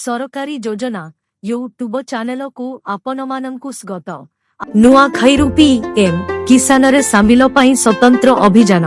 सरकारी योजना YouTube channel को आपण माननकु स्वागत। नुआखाईरु पीएम किसान रे सामिल पाई स्वतंत्र अभियान।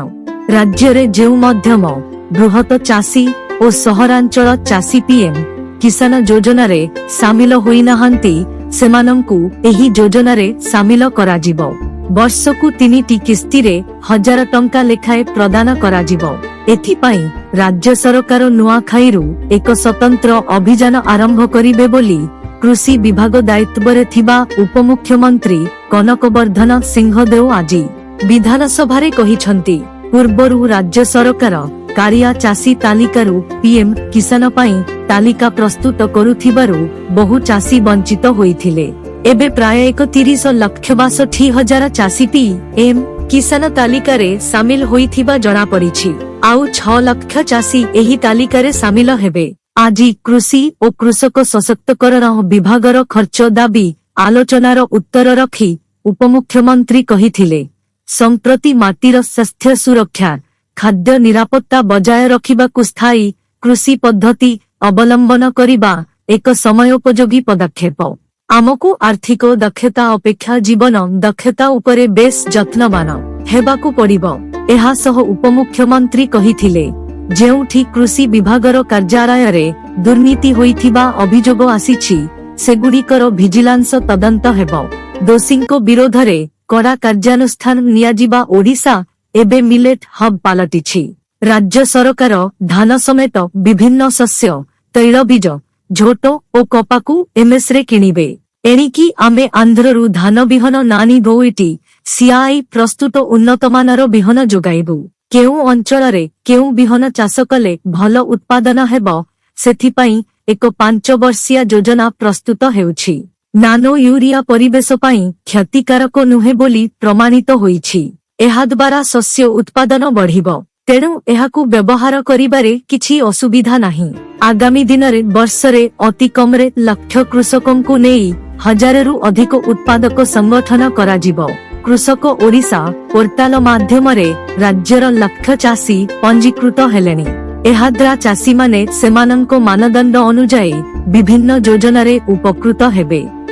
राज्य रे जेउ मध्यम बृहत चासी और सहरांचल चासी पीएम किसान योजना रे सामिल होई नाहंती सेमानंकु एही योजना रे सामिल कराजिबो। वर्षकु 3टी किस्ती रे 1000 टंका लेखाए प्रदान कराजिबो। एथिपाई राज्य सरकार नुआखाईरु एक स्वतंत्र अभियान आरंभ करिबे बोली कृषि विभाग दायित्वरे थिबा उपमुख्यमंत्री कनकवर्धन सिंहदेव आज विधानसभा रे कहिसंती। पूर्वरु राज्य सरकार कारिया चासी तालिकारु पीएम किसान पाई तालिका प्रस्तुत करुथिबारु बहु चासी वंचित होइथिले। एबे प्राय 31,62,000 चासी पीएम किसान तालिकारे सामिल होइथिबा जणा पड़िछि। आउ 6 लाख चासी एही तालिकारे सामिल हेबे। आज कृषि और कृषक सशक्तकरण विभागर खर्च दाबी आलोचनार उत्तर रखी उपमुख्यमंत्री कहिथिले, संप्रति माटीर स्वास्थ्य सुरक्षा खाद्य निरापत्ता बजाय रखिबाकु स्थायी कृषि पद्धति अवलंबन करिबा एक समयोपयोगी पदक्षेप। आमको आर्थिक दक्षता अपेक्षा जीवन दक्षता उपरे बेस जत्नवान हेबाकु पड़िबो। एहा सह उपमुख्यमंत्री कहिथिले, जेउठी कृषि विभागर कार्यालय रे दुर्नीति होइथिबा अभियोग आसीछि सेगुड़िकर भिजिलांस तदंत हेबो। दोषींको विरोध रे कड़ा कार्यानुष्ठान नियाजिबा ओडिशा एबे मिलेट हब पालटिछि। राज्य सरकार धान समेत विभिन्न शस्य तैलबीज झोट और कपाकू एमएस रे किनिबे। एणिकी आमे आंध्ररु धान बिहन नानी 2टी सीआई प्रस्तुत उन्नतमानर बिहन जोगाइबु। केउ अंचल रे केउ बिहन चाष कले भल उत्पादन हेबो सेथिपाई एक 5 वर्षिया योजना प्रस्तुत हेउछि। नानो यूरिया परिवेश पाई क्षतिकारक नुहे बोली प्रमाणित होईछि। एहा द्वारा शस्य उत्पादन बढ़िबो, तेणु एहाकु व्यवहार करिबारे किछि असुविधा नाही। आगामी दिन रे वर्षरे अति कमरे लाख कृषकंकु नेई 1000 रु अधिक उत्पादक संगठन कराजिबो। कृषक ओडिशा पोर्टाल माध्यमरे राज्यर लाख चासी पंजीकृत हेलेनी। एहाद्रा चासी माने सेमानंको मानदंड अनुजाई विभिन्न योजना रे उपकृत हेबे।